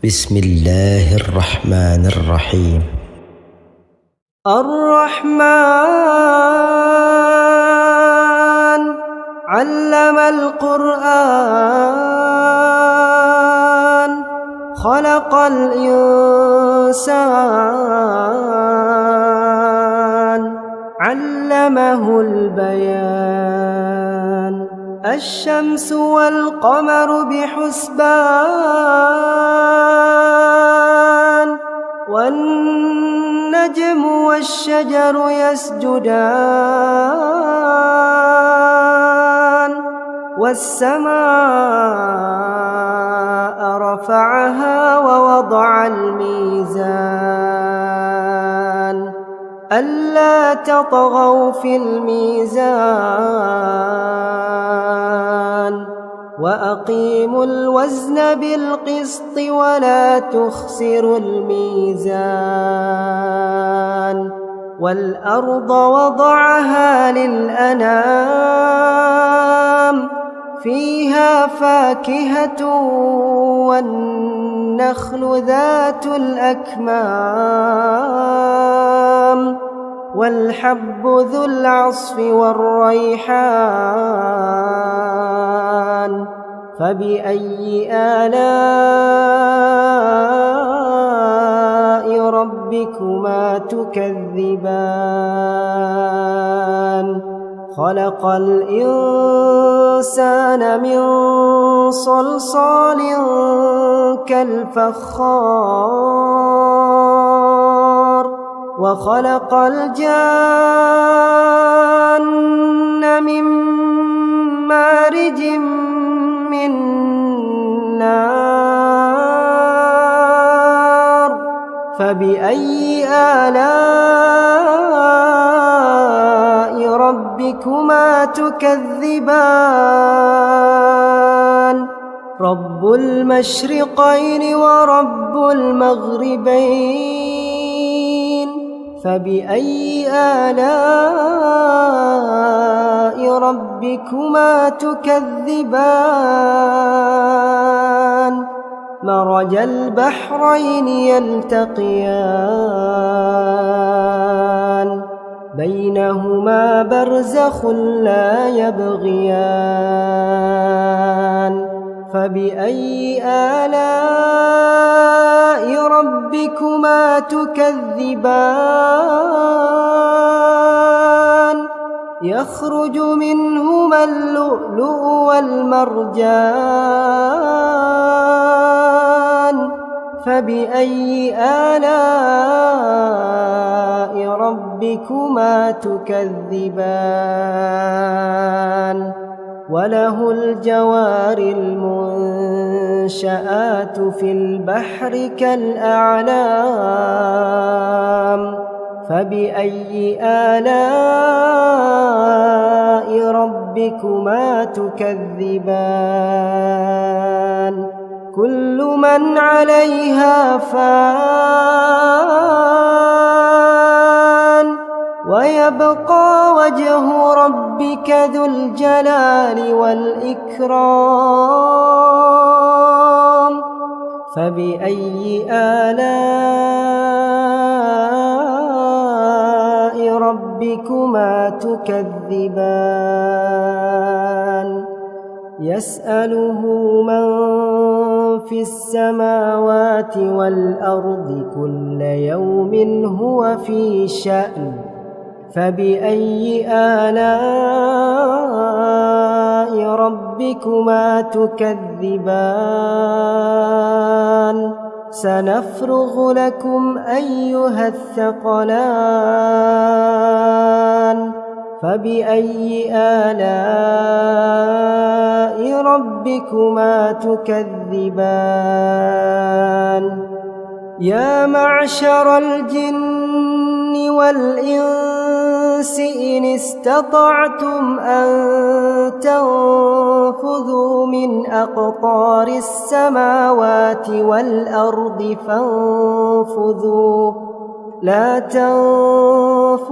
بسم الله الرحمن الرحيم. الرحمن علم القرآن خلق الإنسان علمه البيان الشمس والقمر بحسبان والنجم والشجر يسجدان والسماء رفعها ووضع الميزان ألا تطغوا في الميزان وأقيموا الوزن بالقسط ولا تخسروا الميزان والأرض وضعها للأنام فيها فاكهة والنخل ذات الأكمام والحب ذو العصف والريحان فبأي آلاء ربكما تكذبان خلق الإنسان من صلصال كالفخار وخلق الجان من مارج من نار فبأي آلاء ربكما تكذبان رب المشرقين ورب المغربين فبأي آلاء ربكما تكذبان مرج البحرين يلتقيان بينهما برزخ لا يبغيان فبأي آلاء ربكما تكذبان يخرج منهما اللؤلؤ والمرجان فبأي آلاء ربكما تكذبان وله الجوار المنشآت في البحر كالأعلام فبأي آلاء ربكما تكذبان كل من عليها فان ويبقى وجه ربك ذو الجلال والإكرام فبأي آلاء ربكما تكذبان يسأله من في السماوات والأرض كل يوم هو في شأن فبأي آلاء ربكما تكذبان سنفرغ لكم أيها الثقلان فبأي آلاء ربكما تكذبان يا معشر الجن والإنس إن استطعتم أن تنفذوا من أقطار السماوات والأرض فانفذوا لا تنفذون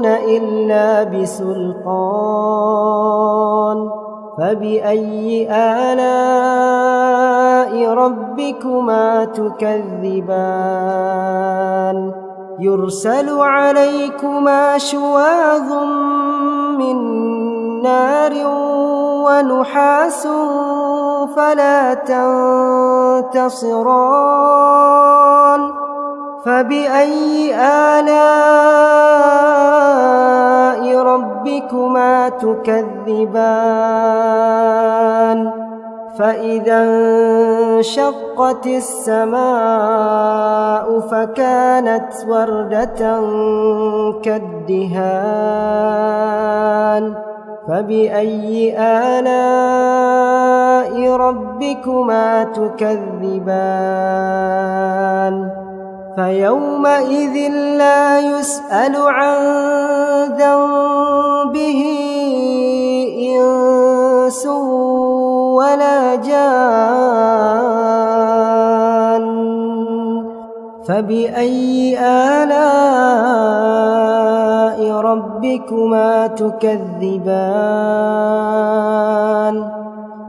إلا بسلطان فبأي آلاء ربكما تكذبان يرسل عليكما شواظ من نار ونحاس فلا تنتصران فبأي آلاء ربكما تكذبان فإذا انشقت السماء فكانت وردة كالدهان فبأي آلاء ربكما تكذبان فيومئذ لا يسأل عن ذنبه إنس ولا جان فبأي آلاء ربكما تكذبان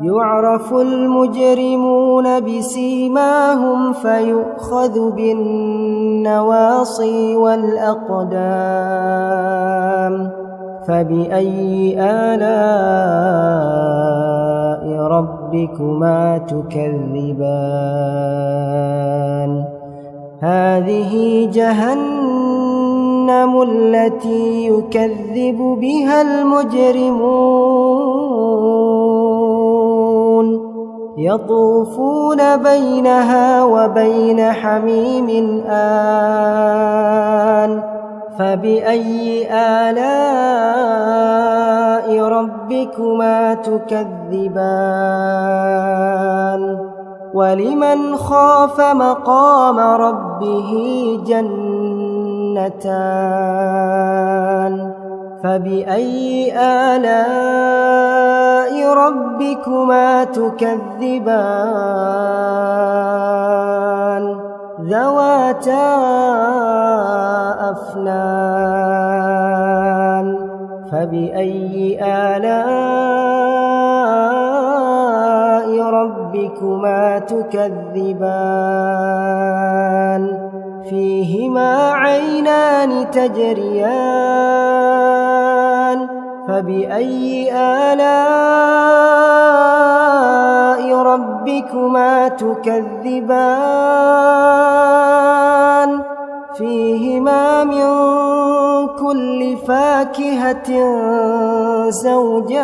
يعرف المجرمون بسيماهم فيؤخذ بالنواصي والأقدام فبأي آلاء ربكما تكذبان هذه جهنم التي يكذب بها المجرمون يطوفون بينها وبين حميم آن فبأي آلاء ربكما تكذبان ولمن خاف مقام ربه جنتان فبأي آلاء ربكما تكذبان ذواتا أفنان فبأي آلاء ربكما تكذبان فيهما عينان تجريان فبأي آلاء ربكما تكذبان فيهما من كل فاكهة زوجان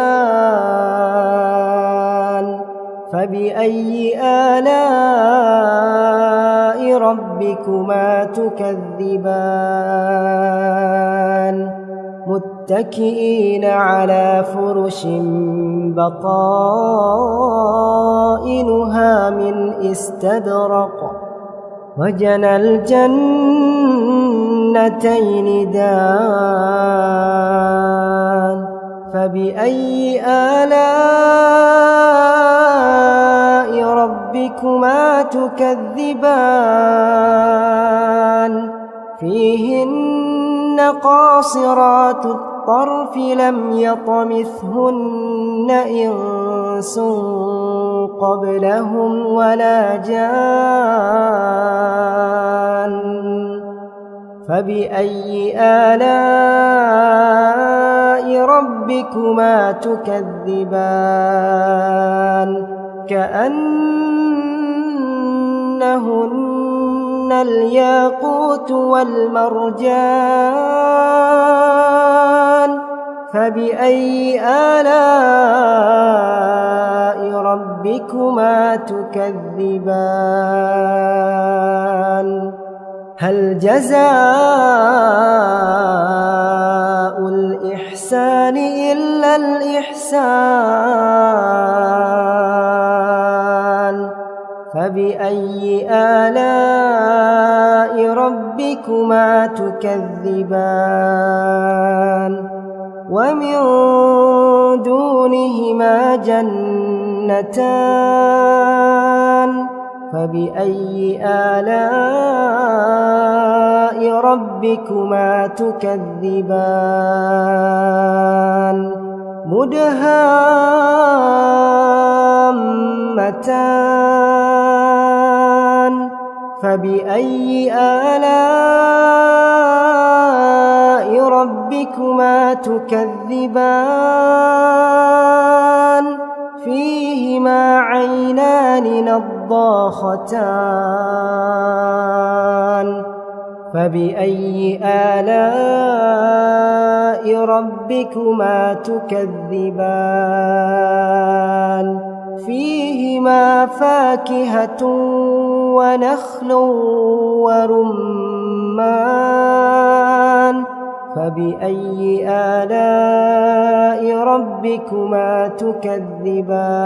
فبأي آلاء ربكما تكذبان متكئين على فرش بطائنها من استبرق وجنى الجنتين دان فبأي آلاء ربكما تكذبان فيهن قاصرات الطرف لم يطمثهن إنس قبلهم ولا جان فبأي آلاء ربكما تكذبان كأنهن الياقوت والمرجان فبأي آلاء ربكما تكذبان هل جزاء الإحسان إلا الإحسان فبأي آلاء ربكما تكذبان ومن دونهما جنتان فبأي آلاء ربكما تكذبان مدهامتان فبأي آلاء ربكما تكذبان فيهما عينان نضاختان فبأي آلاء ربكما تكذبان فيهما فاكهة ونخل ورمان فبأي آلاء ربكما تكذبان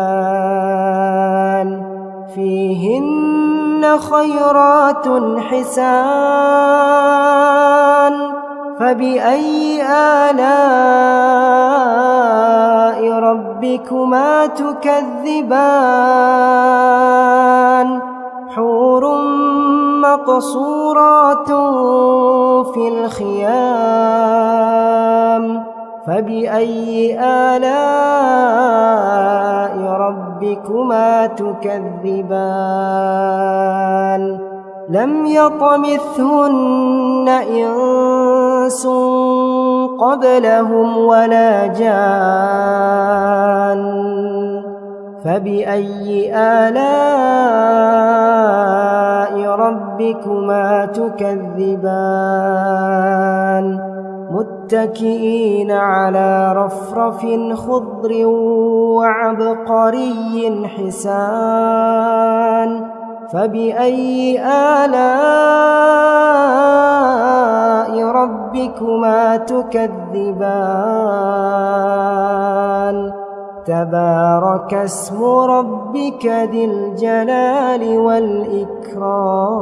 فيهن خيرات حسان فبأي آلاء ربكما تكذبان حور مقصورات في الخيام فبأي آلاء ربكما تكذبان لم يطمثهن إنس قبلهم ولا جان فبأي آلاء ربكما تكذبان متكئين على رفرف خضر وعبقري حسان فبأي آلاء ربكما تكذبان تبارك اسم ربك ذي الجلال والإكرام